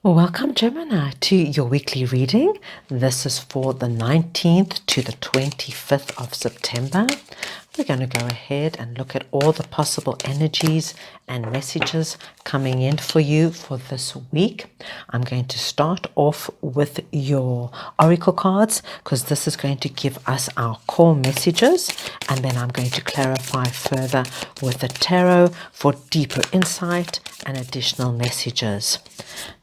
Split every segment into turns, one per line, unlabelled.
Welcome, Gemini, to your weekly reading. This is for the 19th to the 25th of September. We're going to go ahead and look at all the possible energies and messages coming in for you for this week. I'm going to start off with your oracle cards because this is going to give us our core messages, and then I'm going to clarify further with the tarot for deeper insight and additional messages.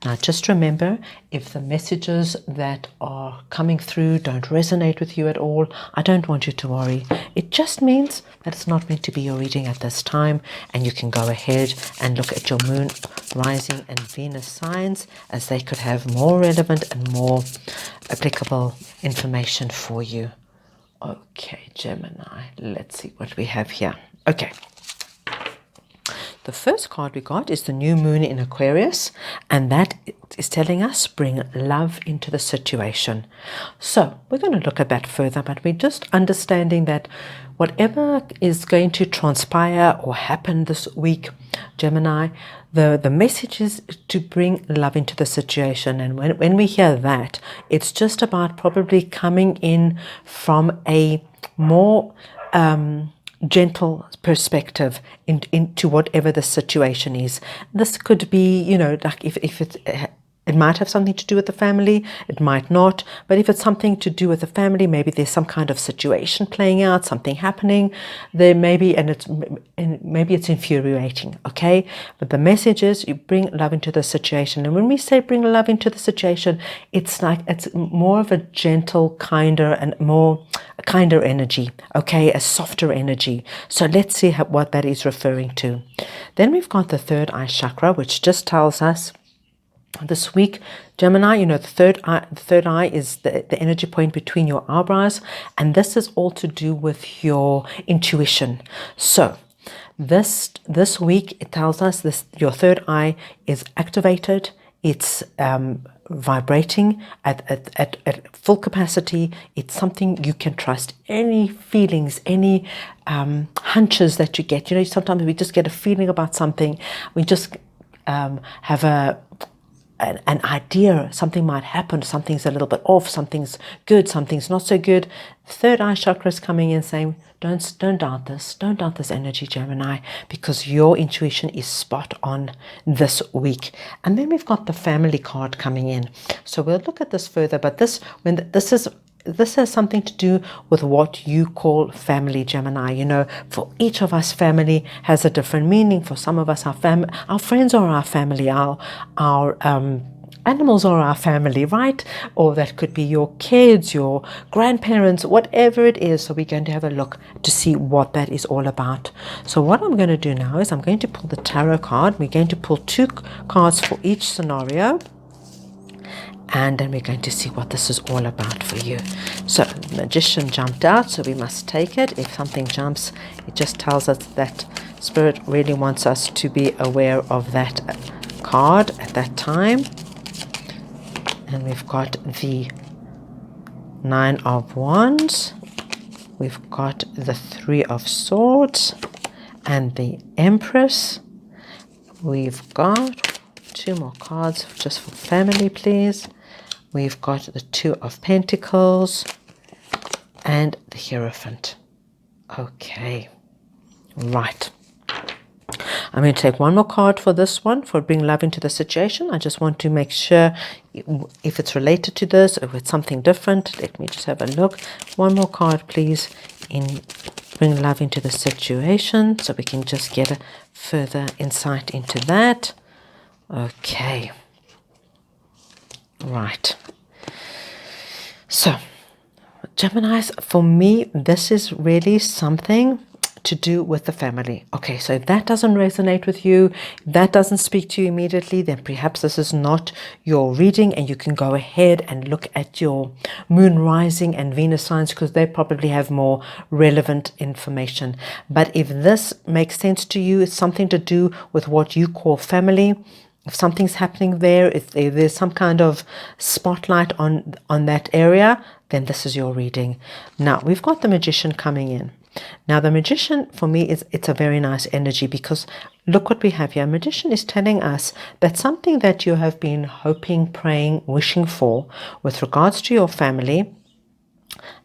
Now, just remember, if the messages that are coming through don't resonate with you at all, I don't want you to worry. It just means that it's not meant to be your reading at this time, and you can go ahead and look at your moon, rising, and Venus signs, as they could have more relevant and more applicable information for you. Okay, Gemini, let's see what we have here. Okay. The first card we got is the new moon in Aquarius, and that is telling us bring love into the situation. So we're going to look at that further, but we're just understanding that whatever is going to transpire or happen this week, Gemini, the message is to bring love into the situation. And when we hear that, it's just about probably coming in from a more gentle perspective into whatever the situation is. This could be, like if it might have something to do with the family, it might not, but if it's something to do with the family, maybe there's some kind of situation playing out, something happening there, maybe, and maybe it's infuriating, okay? But the message is you bring love into the situation. And when we say bring love into the situation, it's more of a gentle, kinder energy, okay, a softer energy. So let's see what that is referring to. Then we've got the third eye chakra, which just tells us this week, Gemini, the third eye is the energy point between your eyebrows, and this is all to do with your intuition. So this week it tells us your third eye is activated. It's vibrating at full capacity. It's something you can trust. Any feelings, any hunches that you get, sometimes we just get a feeling about something. We just have an idea something might happen, something's a little bit off, something's good, something's not so good. Third eye chakra is coming in saying, don't doubt this energy, Gemini, because your intuition is spot on this week. And then we've got the family card coming in. So we'll look at this further, but this has something to do with what you call family, Gemini. For each of us, family has a different meaning. For some of us, our friends are our family, our animals are our family, right? Or that could be your kids, your grandparents, whatever it is. So we're going to have a look to see what that is all about. So what I'm going to do now is I'm going to pull the tarot card. We're going to pull 2 cards for each scenario. And then we're going to see what this is all about for you. So the Magician jumped out, so we must take it. If something jumps, it just tells us that Spirit really wants us to be aware of that card at that time. And we've got the 9 of Wands. We've got the 3 of Swords and the Empress. We've got 2 more cards just for family, please. We've got the 2 of Pentacles and the Hierophant. Okay, right. I'm going to take 1 more card for this one, for bring love into the situation. I just want to make sure if it's related to this or if it's something different. Let me just have a look. 1 more card, please, in bring love into the situation, so we can just get a further insight into that. Okay. Right. So, Geminis, for me, this is really something to do with the family. Okay, so if that doesn't resonate with you, that doesn't speak to you immediately, then perhaps this is not your reading, and you can go ahead and look at your moon rising and Venus signs, because they probably have more relevant information. But if this makes sense to you, it's something to do with what you call family. If something's happening there, if there's some kind of spotlight on that area, then this is your reading. Now, we've got the Magician coming in. Now, the Magician, for me, it's a very nice energy, because look what we have here. Magician is telling us that something that you have been hoping, praying, wishing for with regards to your family,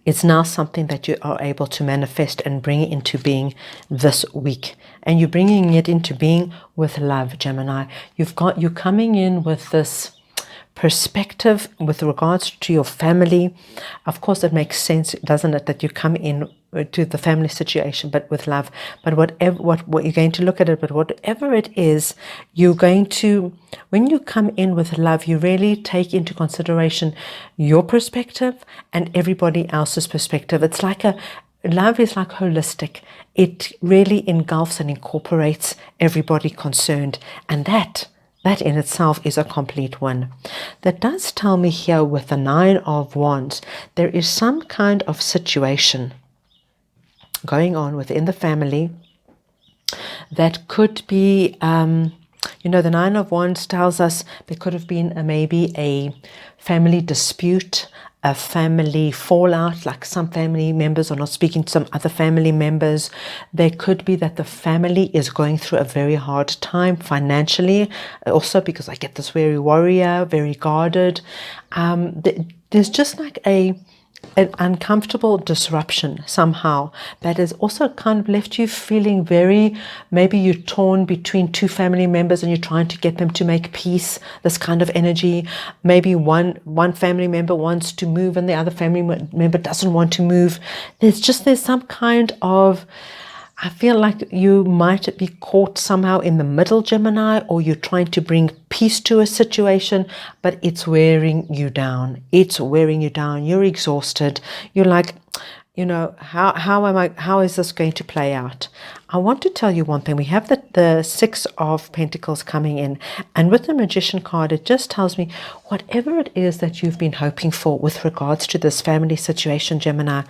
it's now something that you are able to manifest and bring into being this week. And you're bringing it into being with love, Gemini. You're coming in with this perspective with regards to your family. Of course, it makes sense, doesn't it, that you come in to the family situation, but with love. But whatever, what you're going to look at it, but whatever it is, you're going to, when you come in with love, you really take into consideration your perspective and everybody else's perspective. It's like love is like holistic. It really engulfs and incorporates everybody concerned, and that in itself is a complete win. That does tell me here with the Nine of Wands, there is some kind of situation going on within the family that could be, the Nine of Wands tells us there could have been maybe a family dispute, a family fallout, like some family members are not speaking to some other family members. There could be that the family is going through a very hard time financially, also because I get this very warrior, very guarded. There's just like an uncomfortable disruption somehow that has also kind of left you feeling maybe you're torn between two family members and you're trying to get them to make peace, this kind of energy. Maybe one family member wants to move and the other family member doesn't want to move. There's some kind of, I feel like you might be caught somehow in the middle, Gemini, or you're trying to bring peace to a situation, but it's wearing you down. It's wearing you down. You're exhausted. You're like, how is this going to play out? I want to tell you one thing. We have the Six of Pentacles coming in, and with the Magician card, it just tells me whatever it is that you've been hoping for with regards to this family situation, Gemini,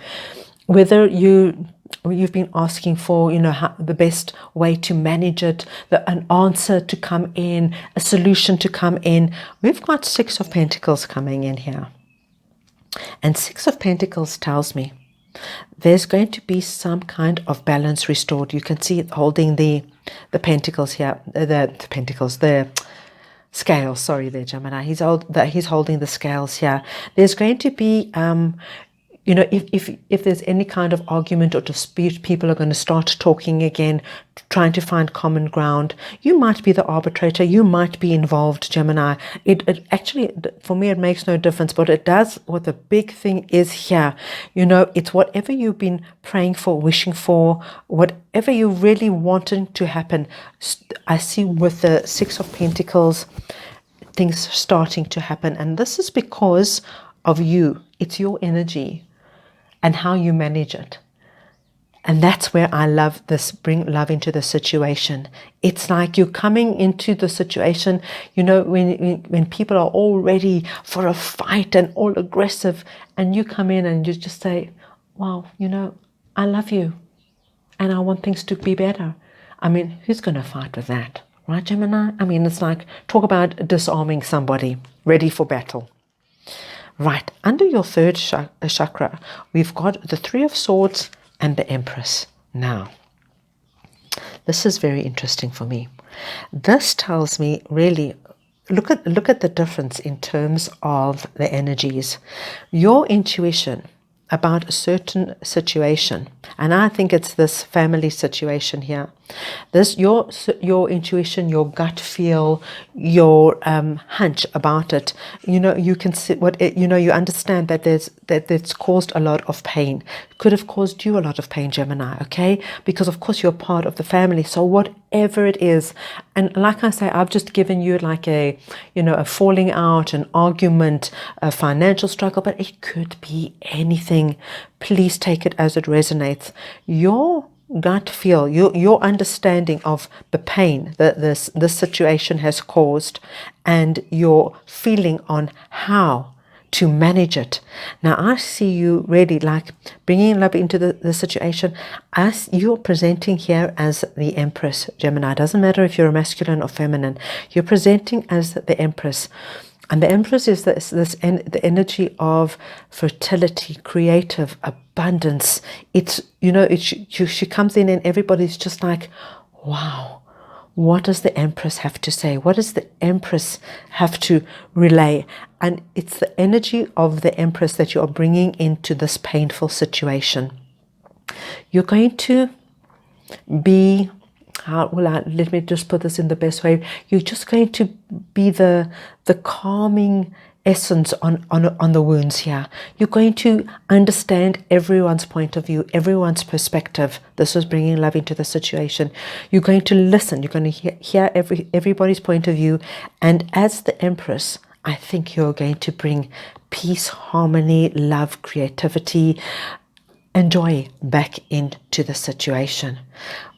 whether you've been asking for, the best way to manage it, an answer to come in, a solution to come in. We've got Six of Pentacles coming in here. And Six of Pentacles tells me there's going to be some kind of balance restored. You can see it holding the pentacles here, the scales, sorry there, Gemini. He's holding the scales here. There's going to be if there's any kind of argument or dispute, people are going to start talking again, trying to find common ground. You might be the arbitrator. You might be involved, Gemini. It actually, for me, it makes no difference. But it does, what the big thing is here, it's whatever you've been praying for, wishing for, whatever you really wanted to happen. I see with the Six of Pentacles, things starting to happen. And this is because of you. It's your energy and how you manage it. And that's where I love this, bring love into the situation. It's like you're coming into the situation, when people are all ready for a fight and all aggressive, and you come in and you just say, wow, I love you and I want things to be better. I mean, who's going to fight with that? Right, Gemini? I mean, it's like, talk about disarming somebody, ready for battle. Right, under your third chakra, we've got the Three of Swords and the Empress. Now, this is very interesting for me. This tells me really, look at the difference in terms of the energies. Your intuition about a certain situation, and I think it's this family situation here. This your intuition, your gut feel, your hunch about it. You can see you understand that it's caused a lot of pain. It could have caused you a lot of pain, Gemini. Okay, because of course you're part of the family. So whatever it is, and like I say, I've just given you like a falling out, an argument, a financial struggle, but it could be anything. Please take it as it resonates. Your gut feel, your understanding of the pain that this situation has caused, and your feeling on how to manage it. Now I see you really like bringing love into the situation as you're presenting here as the Empress, Gemini. It doesn't matter if you're a masculine or feminine. You're presenting as the Empress. And the Empress is the energy of fertility, creative abundance. It's, she comes in and everybody's just like, wow, what does the Empress have to say? What does the Empress have to relay? And it's the energy of the Empress that you are bringing into this painful situation. You're going to be, let me just put this in the best way. You're just going to be the calming essence on the wounds here. You're going to understand everyone's point of view, everyone's perspective. This was bringing love into the situation. You're going to listen. You're going to hear everybody's point of view. And as the Empress, I think you're going to bring peace, harmony, love, creativity, and joy back into the situation.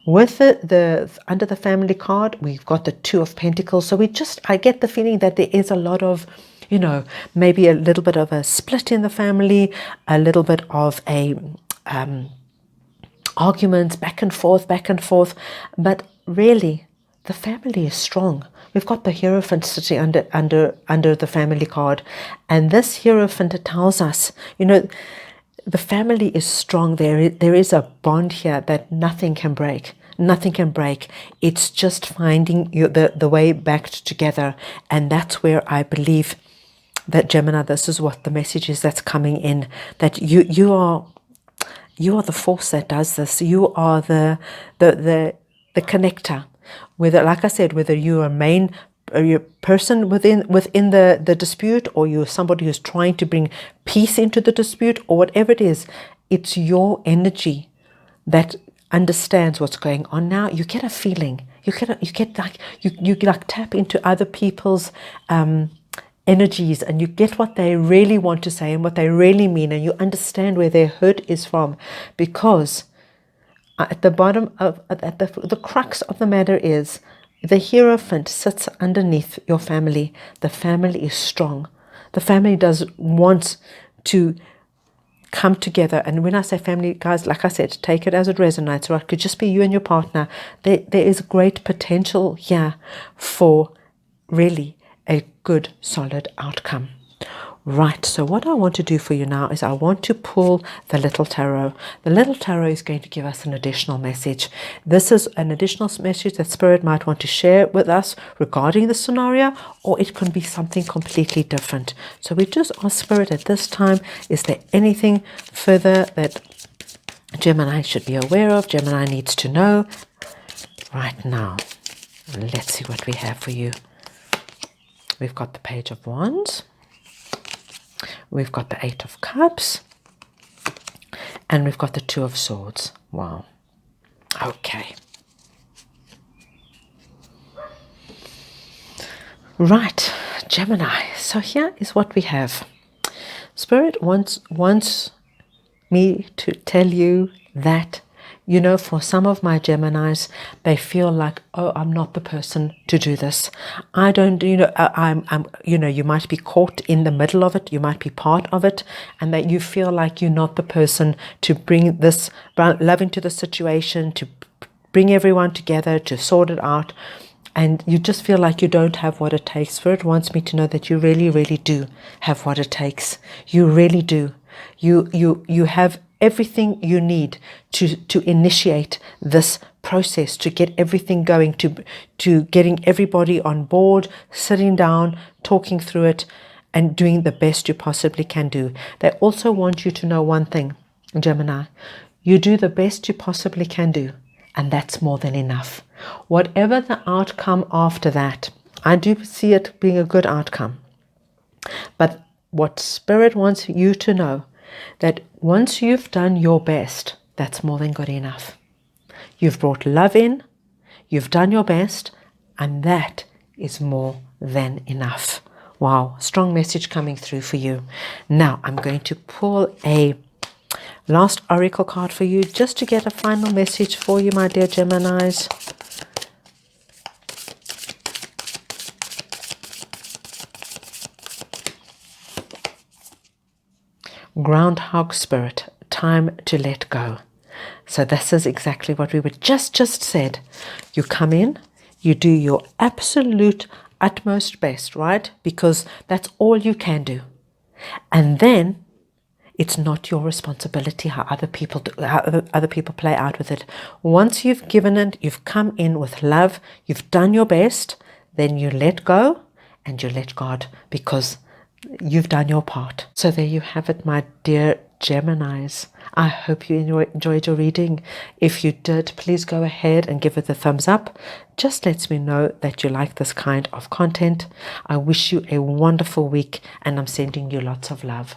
With the under the family card, we've got the Two of Pentacles. So I get the feeling that there is a lot of, maybe a little bit of a split in the family, a little bit of a arguments back and forth. But really, the family is strong. We've got the Hierophant sitting under the family card, and this Hierophant tells us, the family is strong. There is a bond here that nothing can break. Nothing can break. It's just finding the way back together. And that's where I believe that, Gemini, this is what the message is that's coming in. That you are the force that does this. You are the connector. Whether, like I said, whether you're a main person within the dispute, or you're somebody who's trying to bring peace into the dispute, or whatever it is, it's your energy that understands what's going on. Now you get a feeling, you tap into other people's energies, and you get what they really want to say and what they really mean, and you understand where their hurt is from. Because at the bottom of the crux of the matter is, the Hierophant sits underneath your family. The family is strong. The family wants to come together. And when I say family, guys, like I said, take it as it resonates, or it could just be you and your partner. There is great potential here for really a good, solid outcome. Right, so what I want to do for you now is I want to pull the Little Tarot. The Little Tarot is going to give us an additional message. This is an additional message that Spirit might want to share with us regarding the scenario, or it can be something completely different. So we just ask Spirit at this time, is there anything further that Gemini should be aware of, Gemini needs to know right now? Let's see what we have for you. We've got the Page of Wands. We've got the Eight of Cups, and we've got the Two of Swords. Wow. Okay. Right, Gemini. So here is what we have. Spirit wants me to tell you that, for some of my Geminis, they feel like, oh, I'm not the person to do this. I don't, I'm, you might be caught in the middle of it. You might be part of it, and that you feel like you're not the person to bring this love into the situation, to bring everyone together, to sort it out. And you just feel like you don't have what it takes. Spirit wants me to know that you really, really do have what it takes. You really do. You have everything you need to initiate this process, to get everything going, to getting everybody on board, sitting down, talking through it, and doing the best you possibly can do. They also want you to know one thing, Gemini. You do the best you possibly can do, and that's more than enough. Whatever the outcome after that, I do see it being a good outcome. But what Spirit wants you to know, that once you've done your best, that's more than good enough. You've brought love in, you've done your best, and that is more than enough. Wow, strong message coming through for you. Now, I'm going to pull a last oracle card for you, just to get a final message for you, my dear Geminis. Groundhog Spirit, time to let go. So this is exactly what we were just said. You come in, you do your absolute utmost best, right? Because that's all you can do. And then it's not your responsibility how other people play out with it. Once you've given it, you've come in with love, you've done your best, then you let go and you let God, because you've done your part. So there you have it, my dear Geminis. I hope you enjoyed your reading. If you did, please go ahead and give it a thumbs up. Just lets me know that you like this kind of content. I wish you a wonderful week, and I'm sending you lots of love.